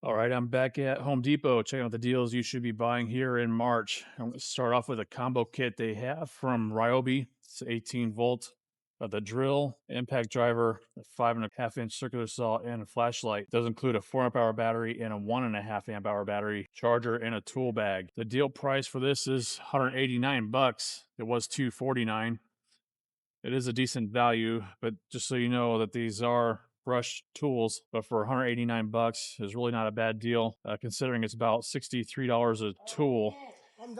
All right, I'm back at Home Depot checking out the deals you should be buying here in March. I'm going to start off with a combo kit they have from Ryobi. It's 18 volt. The drill, impact driver, a 5.5-inch circular saw, and a flashlight. It does include a 4 amp hour battery and a 1.5 amp hour battery charger and a tool bag. The deal price for this is 189 bucks. It was 249. It is a decent value, but just so you know that these are brushed tools, but for 189 bucks is really not a bad deal, considering it's about $63 a tool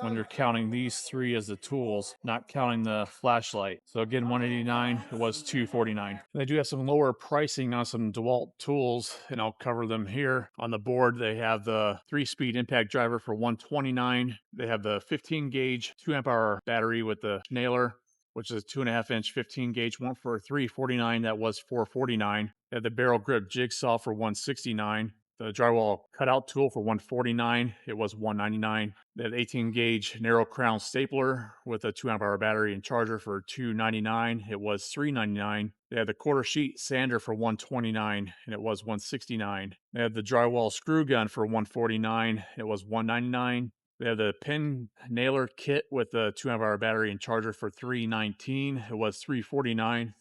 when you're counting these three as the tools, not counting the flashlight. So again, 189, it was 249. They do have some lower pricing on some DeWalt tools, and I'll cover them here. On the board, they have the 3-speed impact driver for 129. They have the 15 gauge 2 amp hour battery with the nailer, which is a 2.5-inch 15 gauge one for $349. That was $449. They had the barrel grip jigsaw for $169. The drywall cutout tool for $149. It was $199. They had 18 gauge narrow crown stapler with a 2 amp hour battery and charger for $299. It was $399. They had the quarter sheet sander for $129, and it was $169. They had the drywall screw gun for $149. It was $199. They have the pin nailer kit with the 2 amp hour battery and charger for $319. It was $349.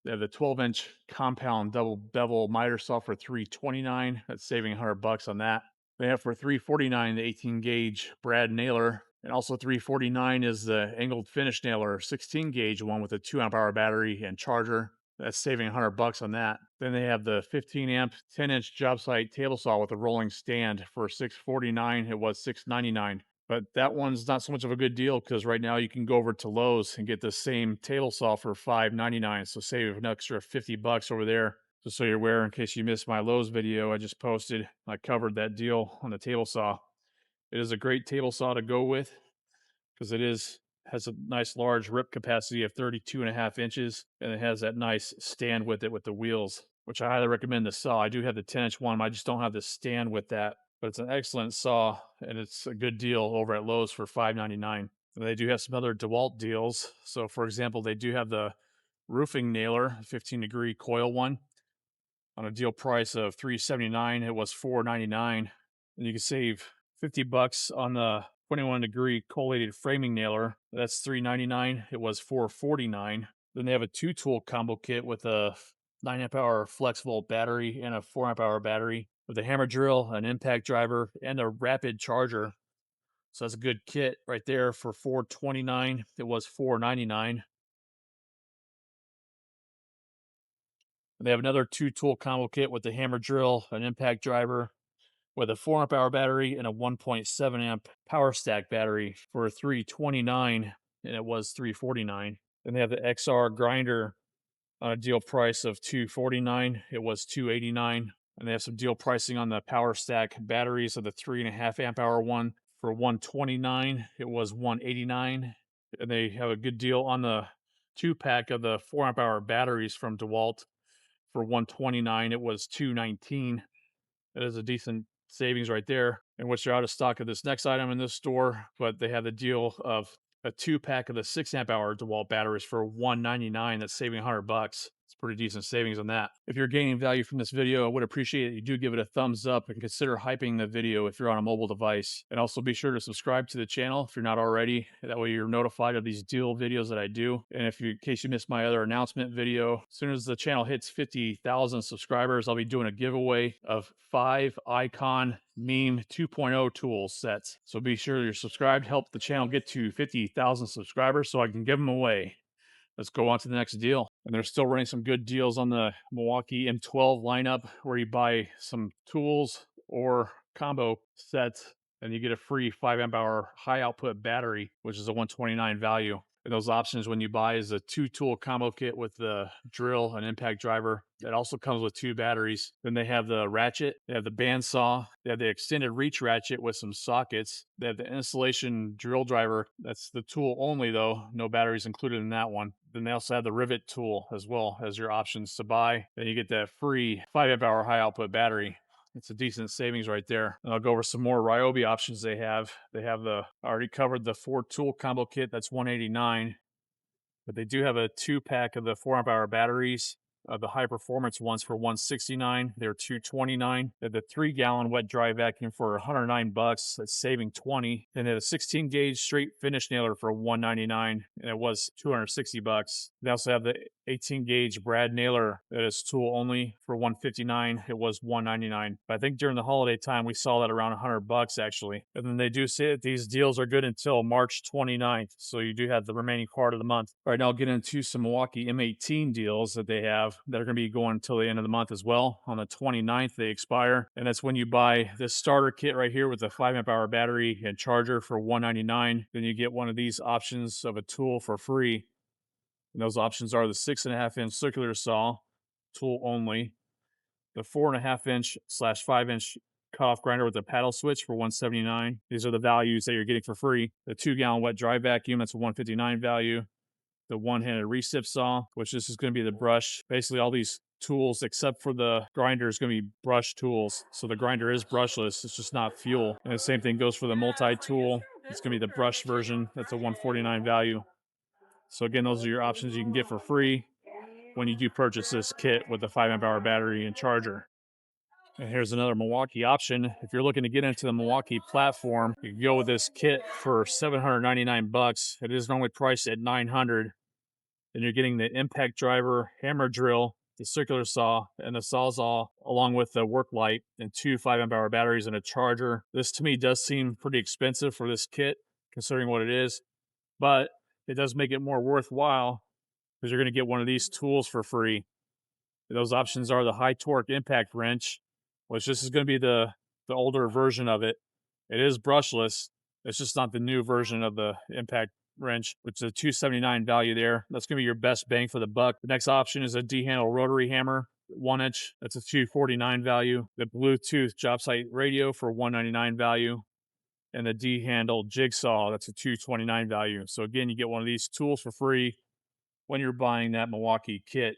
They have the 12-inch compound double bevel miter saw for $329. That's saving 100 bucks on that. They have for $349 the 18 gauge brad nailer, and also $349 is the angled finish nailer 16 gauge one with a 2 amp hour battery and charger. That's saving 100 bucks on that. Then they have the 15 amp 10-inch job site table saw with a rolling stand for $649. It was $699. But that one's not so much of a good deal because right now you can go over to Lowe's and get the same table saw for $599. So save an extra 50 bucks over there. Just so you're aware, in case you missed my Lowe's video I just posted, I covered that deal on the table saw. It is a great table saw to go with because has a nice large rip capacity of 32.5 inches, and it has that nice stand with it with the wheels, which I highly recommend the saw. I do have the 10-inch one, I just don't have the stand with that, but it's an excellent saw, and it's a good deal over at Lowe's for $599. And they do have some other DeWalt deals. So, for example, they do have the roofing nailer, 15-degree coil one, on a deal price of $379. It was $499, and you can save 50 bucks on the 21-degree collated framing nailer. That's $399. It was $449. Then they have a 2-tool combo kit with a 9 amp hour flex volt battery and a 4 amp hour battery with a hammer drill, an impact driver, and a rapid charger. So that's a good kit right there for $429. It was $499. And they have another 2-tool combo kit with the hammer drill, an impact driver, with a 4 amp hour battery and a 1.7 amp power stack battery for $329, and it was $349. Then they have the XR grinder on a deal price of $249. It was $289. And they have some deal pricing on the power stack batteries of the 3.5 amp hour one for $129. It was $189. And they have a good deal on the 2-pack of the 4 amp hour batteries from DeWalt for $129. It was $219. That is a decent savings right there, in which they're out of stock of this next item in this store, but they have the deal of a 2-pack of the 6 amp hour DeWalt batteries for $199. That's saving 100 bucks. It's pretty decent savings on that. If you're gaining value from this video, I would appreciate it. You do give it a thumbs up and consider hyping the video if you're on a mobile device. And also be sure to subscribe to the channel if you're not already. That way you're notified of these deal videos that I do. And in case you missed my other announcement video, as soon as the channel hits 50,000 subscribers, I'll be doing a giveaway of 5 Icon Meme 2.0 tool sets. So be sure you're subscribed. Help the channel get to 50,000 subscribers so I can give them away. Let's go on to the next deal. And they're still running some good deals on the Milwaukee M12 lineup where you buy some tools or combo sets and you get a free 5 amp hour high output battery, which is a $129 value. And those options when you buy is a 2-tool combo kit with the drill and impact driver. That also comes with 2 batteries. Then they have the ratchet, they have the bandsaw, they have the extended reach ratchet with some sockets. They have the installation drill driver. That's the tool only though, no batteries included in that one. Then they also have the rivet tool as well as your options to buy. Then you get that free 5 amp hour high output battery. It's a decent savings right there. And I'll go over some more Ryobi options they have. I already covered the 4-tool combo kit. That's $189. But they do have a 2-pack of the 4 amp hour batteries The high performance ones for 169. They're 229. They had the 3-gallon wet dry vacuum for 109 bucks. That's saving 20. And they had a 16 gauge straight finish nailer for 199, and it was 260 bucks. They also have the 18 gauge brad nailer that is tool only for 159. It was 199. But I think during the holiday time we saw that around 100 bucks actually. And then they do say that these deals are good until March 29th, so you do have the remaining part of the month. All right, now I'll get into some Milwaukee M18 deals that they have that are going to be going until the end of the month as well. On the 29th they expire, and that's when you buy this starter kit right here with a 5 amp hour battery and charger for 199. Then you get one of these options of a tool for free. And those options are the 6.5-inch circular saw, tool only, the 4.5-inch/5-inch cutoff grinder with a paddle switch for 179. These are the values that you're getting for free. The 2-gallon wet dry vacuum, that's a 159 value. The one-handed recip saw, which this is going to be the brush. Basically, all these tools except for the grinder is going to be brush tools. So the grinder is brushless. It's just not fuel. And the same thing goes for the multi-tool. It's going to be the brush version. That's a 149 value. So again, those are your options you can get for free when you do purchase this kit with the 5 amp hour battery and charger. And here's another Milwaukee option. If you're looking to get into the Milwaukee platform, you can go with this kit for 799 bucks. It is normally priced at 900. Then you're getting the impact driver, hammer drill, the circular saw, and the sawzall, along with the work light and 2 5 amp hour batteries and a charger. This to me does seem pretty expensive for this kit, considering what it is, but it does make it more worthwhile because you're going to get one of these tools for free. Those options are the high torque impact wrench, which this is going to be the older version of it. It is brushless. It's just not the new version of the impact wrench, which is a 279 value there. That's going to be your best bang for the buck. The next option is a D-handle rotary hammer, 1-inch. That's a 249 value. The Bluetooth job site radio for 199 value. And the D-handle jigsaw, that's a 229 value. So again, you get one of these tools for free when you're buying that Milwaukee kit.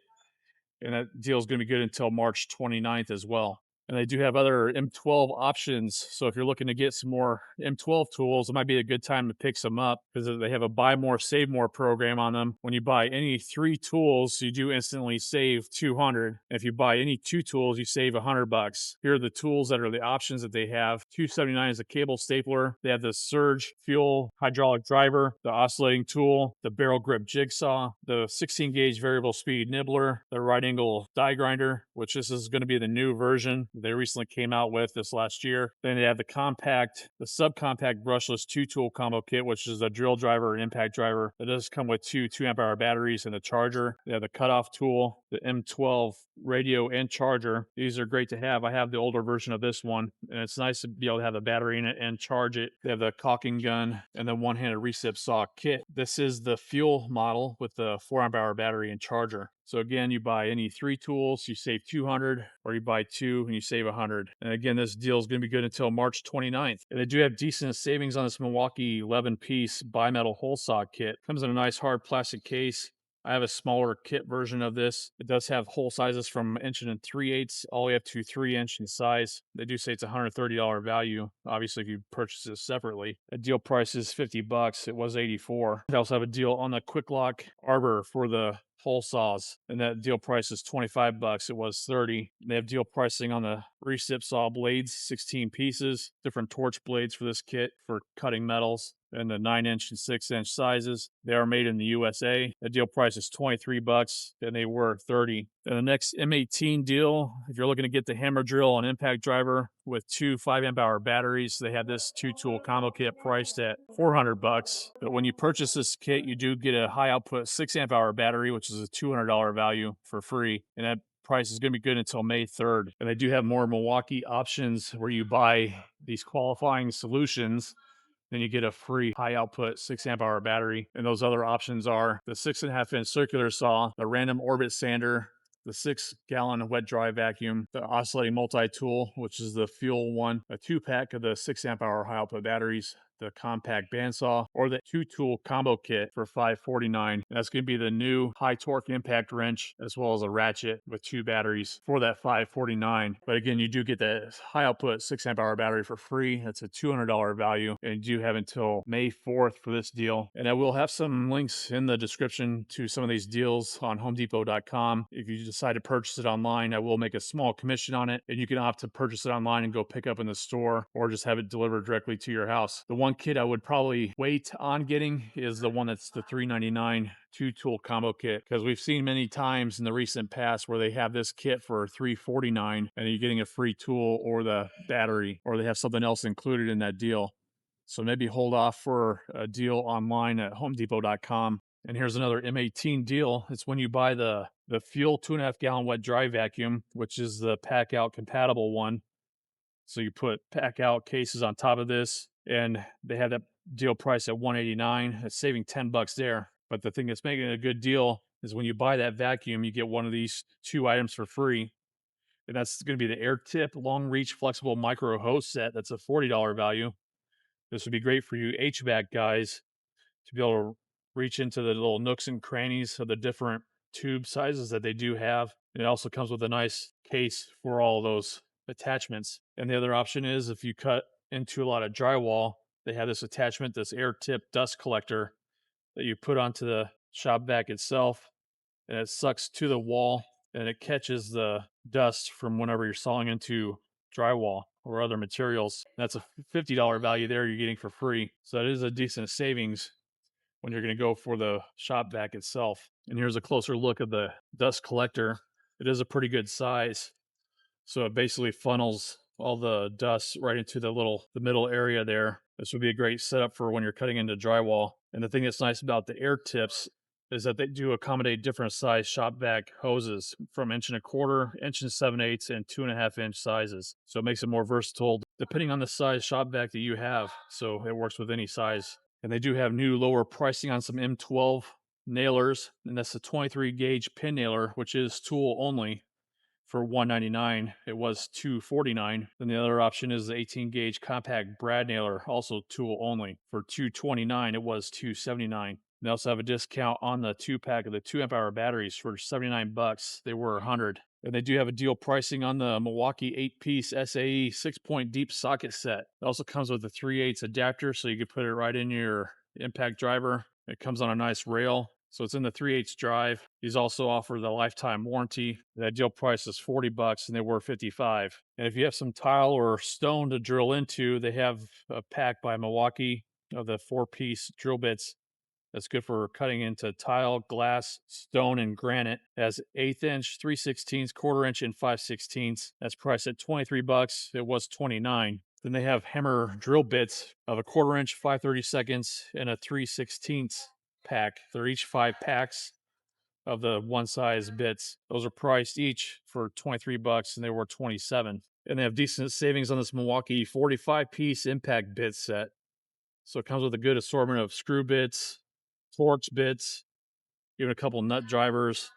And that deal is going to be good until March 29th as well. And they do have other M12 options. So if you're looking to get some more M12 tools, it might be a good time to pick some up because they have a buy more, save more program on them. When you buy any 3 tools, you do instantly save 200. And if you buy any 2 tools, you save 100 bucks. Here are the tools that are the options that they have. 279 is a cable stapler. They have the surge fuel hydraulic driver, the oscillating tool, the barrel grip jigsaw, the 16 gauge variable speed nibbler, the right angle die grinder, which this is going to be the new version they recently came out with this last year. Then they have the subcompact brushless 2-tool combo kit, which is a drill driver and impact driver. It does come with 2 2-amp-hour batteries and a charger. They have the cutoff tool, the M12 radio and charger. These are great to have. I have the older version of this one, and it's nice to be able to have the battery in it and charge it. They have the caulking gun and the one-handed recip saw kit. This is the fuel model with the 4-amp-hour battery and charger. So again, you buy any 3 tools, you save 200, or you buy 2 and you save 100. And again, this deal is going to be good until March 29th. And they do have decent savings on this Milwaukee 11-piece bimetal hole saw kit. Comes in a nice hard plastic case. I have a smaller kit version of this. It does have hole sizes from 1 3/8 all the way up to 3-inch in size. They do say it's a $130 value. Obviously, if you purchase it separately, a deal price is 50 bucks. It was 84. They also have a deal on the Quick Lock arbor for the hole saws, and that deal price is 25 bucks. It was 30. They have deal pricing on the recip saw blades, 16 pieces, different torch blades for this kit for cutting metals, and the 9-inch and 6-inch sizes. They are made in the USA. The deal price is 23 bucks, and they were 30. And the next M18 deal, if you're looking to get the hammer drill and impact driver with 2 5-amp-hour batteries, they have this 2-tool combo kit priced at 400 bucks. But when you purchase this kit, you do get a high output 6-amp-hour battery, which is a $200 value for free. And that price is going to be good until May 3rd. And they do have more Milwaukee options where you buy these qualifying solutions, then you get a free high output 6-amp-hour battery. And those other options are the 6.5-inch circular saw, the random orbit sander, the 6-gallon wet dry vacuum, the oscillating multi-tool, which is the fuel one, a 2-pack of the 6-amp-hour high output batteries, the compact bandsaw, or the 2-tool combo kit for $549. That's going to be the new high torque impact wrench, as well as a ratchet with 2 batteries for that $549. But again, you do get the high output 6 amp hour battery for free. That's a $200 value, and you do have until May 4th for this deal. And I will have some links in the description to some of these deals on homedepot.com. If you decide to purchase it online, I will make a small commission on it, and you can opt to purchase it online and go pick up in the store, or just have it delivered directly to your house. The one kit I would probably wait on getting is the one that's the $399 2-tool combo kit, because we've seen many times in the recent past where they have this kit for $349 and you're getting a free tool or the battery, or they have something else included in that deal. So maybe hold off for a deal online at homedepot.com. And here's another M18 deal. It's when you buy the Fuel 2.5 gallon wet dry vacuum, which is the pack out compatible one. So you put pack out cases on top of this, and they have that deal price at $189. It's saving $10 there. But the thing that's making it a good deal is when you buy that vacuum, you get one of these 2 items for free. And that's going to be the air tip long reach flexible micro hose set. That's a $40 value. This would be great for you HVAC guys to be able to reach into the little nooks and crannies of the different tube sizes that they do have. It also comes with a nice case for all those attachments. And the other option is if you cut into a lot of drywall, they have this attachment, this air tip dust collector that you put onto the shop vac itself, and it sucks to the wall and it catches the dust from whenever you're sawing into drywall or other materials. That's a $50 value there you're getting for free. So that is a decent savings when you're going to go for the shop vac itself. And here's a closer look at the dust collector. It is a pretty good size. So it basically funnels all the dust right into the middle area there. This would be a great setup for when you're cutting into drywall. And the thing that's nice about the air tips is that they do accommodate different size shop vac hoses from 1.25 inch, 1 7/8, and 2.5 inch sizes. So it makes it more versatile depending on the size shop vac that you have. So it works with any size. And they do have new lower pricing on some M12 nailers, and that's the 23 gauge pin nailer, which is tool only, for $199. It was $249. Then the other option is the 18 gauge compact brad nailer, also tool only, for $229. It was $279. They also have a discount on the 2-pack of the 2 amp hour batteries for $79. They were $100. And they do have a deal pricing on the Milwaukee 8-piece SAE 6-point deep socket set. It also comes with a 3/8 adapter, so you can put it right in your impact driver. It comes on a nice rail, so it's in the 3/8 drive. These also offer the lifetime warranty. That deal price is $40 and they were $55. And if you have some tile or stone to drill into, they have a pack by Milwaukee of the 4-piece drill bits. That's good for cutting into tile, glass, stone, and granite. It has 1/8 inch, 3/16, 1/4 inch, and 5/16. That's priced at $23. It was $29. Then they have hammer drill bits of a 1/4 inch, 5/32, and a 3/16 pack. They're each 5 packs of the one size bits. Those are priced each for $23 and they were $27. And they have decent savings on this Milwaukee 45-piece impact bit set. So it comes with a good assortment of screw bits, Torx bits, even a couple nut drivers,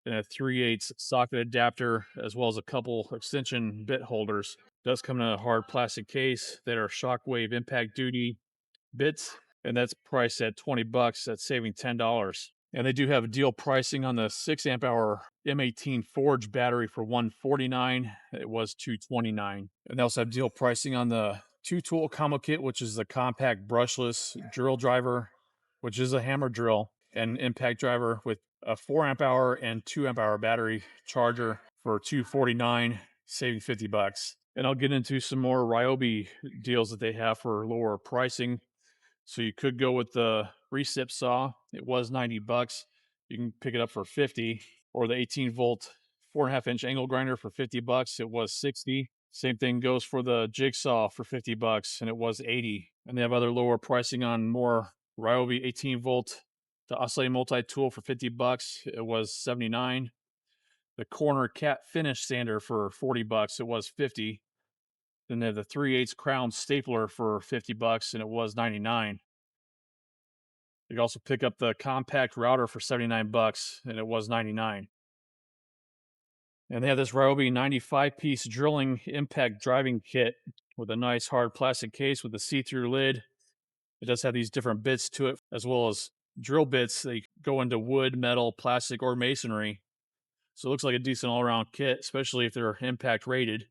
and a 3/8 socket adapter, as well as a couple extension bit holders. It does come in a hard plastic case that are shockwave impact duty bits, and that's priced at $20. That's saving $10. And they do have deal pricing on the 6 amp hour M18 Forge battery for $149. It was $229. And they also have deal pricing on the 2-tool combo kit, which is the compact brushless drill driver, which is a hammer drill, and impact driver with a 4 amp hour and 2 amp hour battery charger for $249, saving $50. And I'll get into some more Ryobi deals that they have for lower pricing. So you could go with the recip saw. It was $90. You can pick it up for $50, or the 18-volt 4.5 inch angle grinder for $50. It was $60. Same thing goes for the jigsaw for $50, and it was $80. And they have other lower pricing on more Ryobi 18-volt, the oscillating multi-tool for $50. It was $79. The corner cat finish sander for $40. It was $50. Then they have the 3/8 crown stapler for $50, and it was $99. You can also pick up the compact router for $79, and it was $99. And they have this Ryobi 95-piece drilling impact driving kit with a nice hard plastic case with a see-through lid. It does have these different bits to it, as well as drill bits. They go into wood, metal, plastic, or masonry. So it looks like a decent all-around kit, especially if they're impact rated.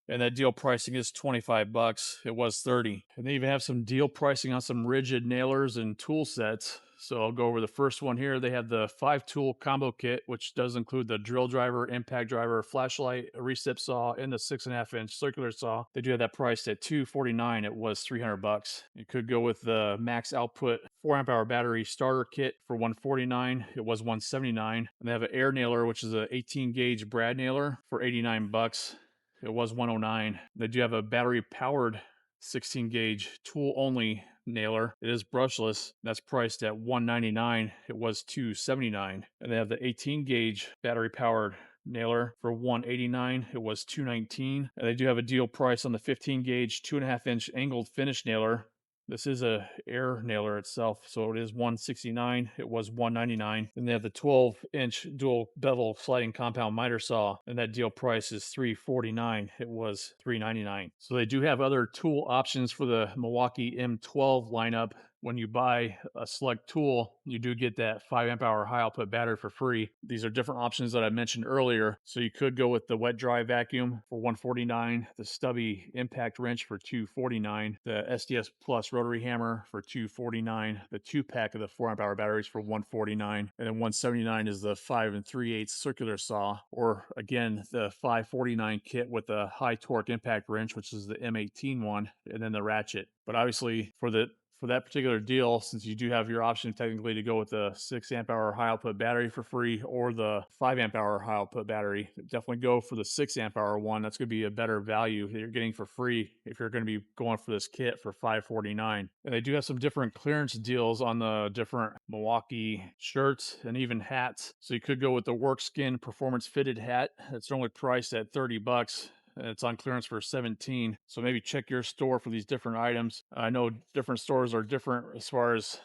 And that deal pricing is 25 bucks. It was 30. And they even have some deal pricing on some Ridgid nailers and tool sets. So I'll go over the first one here. They have the 5-tool combo kit, which does include the drill driver, impact driver, flashlight, a recip saw, and the 6.5-inch circular saw. They do have that priced at $249. It was 300 bucks. You could go with the max output 4-amp-hour battery starter kit for 149. It was 179. And they have an air nailer, which is a 18-gauge brad nailer for 89 bucks. It was 109. They do have a battery powered 16 gauge tool only nailer. It is brushless. That's priced at 199. It was 279. And they have the 18 gauge battery powered nailer for 189. It was 219. And they do have a deal price on the 15 gauge 2.5-inch angled finish nailer. This is a air nailer itself, so it is 169. It was 199. And they have the 12-inch dual bevel sliding compound miter saw, and that deal price is 349. It was 399. So they do have other tool options for the Milwaukee M12 lineup. When you buy a select tool, you do get that 5-amp-hour high output battery for free. These are different options that I mentioned earlier. So you could go with the wet dry vacuum for 149, the stubby impact wrench for 249, the SDS Plus rotary hammer for 249, the 2-pack of the 4-amp-hour batteries for 149, and then 179 is the 5 3/8 circular saw, or again the 549 kit with the high torque impact wrench, which is the M18 one, and then the ratchet. But obviously for that particular deal, since you do have your option technically to go with the 6-amp-hour high output battery for free or the 5-amp-hour high output battery, definitely go for the 6-amp-hour one. That's going to be a better value that you're getting for free if you're going to be going for this kit for $549. And they do have some different clearance deals on the different Milwaukee shirts and even hats. So you could go with the Workskin performance fitted hat. It's only priced at 30 bucks. It's on clearance for 17. So maybe check your store for these different items. I know different stores are different as far as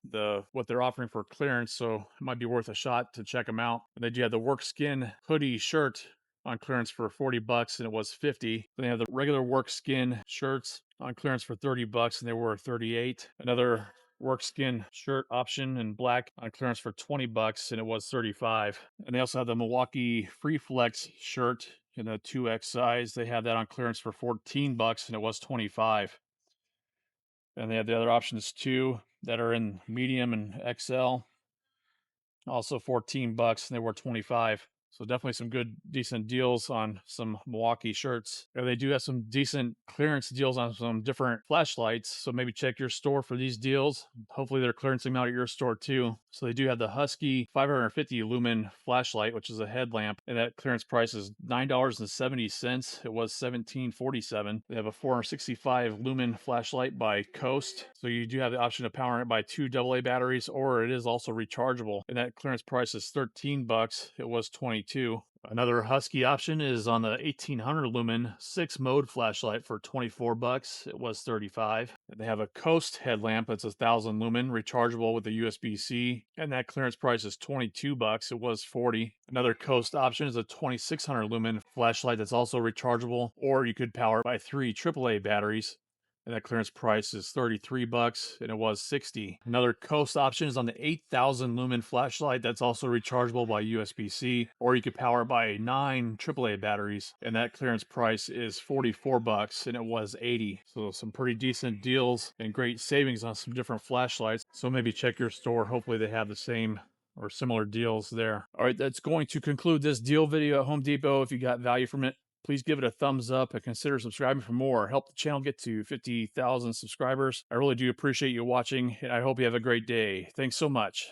what they're offering for clearance, so it might be worth a shot to check them out. And they do have the Workskin hoodie shirt on clearance for 40 bucks, and it was 50. Then they have the regular Workskin shirts on clearance for 30 bucks, and they were 38. Another Workskin shirt option in black on clearance for 20 bucks, and it was 35. And they also have the Milwaukee Free Flex shirt in the 2X size. They have that on clearance for 14 bucks, and it was 25. And they have the other options too that are in medium and XL, also 14 bucks, and they were 25. So definitely some good, decent deals on some Milwaukee shirts. And they do have some decent clearance deals on some different flashlights. So maybe check your store for these deals. Hopefully they're clearancing them out at your store too. So they do have the Husky 550 lumen flashlight, which is a headlamp, and that clearance price is $9.70. It was $17.47. They have a 465 lumen flashlight by Coast. So you do have the option of powering it by 2 AA batteries, or it is also rechargeable. And that clearance price is 13 bucks. It was 22. Another Husky option is on the 1800 lumen 6-mode flashlight for 24 bucks. It was 35. They have a Coast headlamp that's 1000 lumen, rechargeable with a USB-C, and that clearance price is 22 bucks. It was 40. Another Coast option is a 2600 lumen flashlight that's also rechargeable, or you could power it by 3 AAA batteries. And that clearance price is 33 bucks, and it was 60. Another Coast option is on the 8000 lumen flashlight that's also rechargeable by USB-C, or you could power it by 9 AAA batteries, and that clearance price is 44 bucks, and it was 80. So some pretty decent deals and great savings on some different flashlights. So maybe check your store. Hopefully they have the same or similar deals there. All right, that's going to conclude this deal video at Home Depot. If you got value from it, please give it a thumbs up and consider subscribing for more. Help the channel get to 50,000 subscribers. I really do appreciate you watching, and I hope you have a great day. Thanks so much.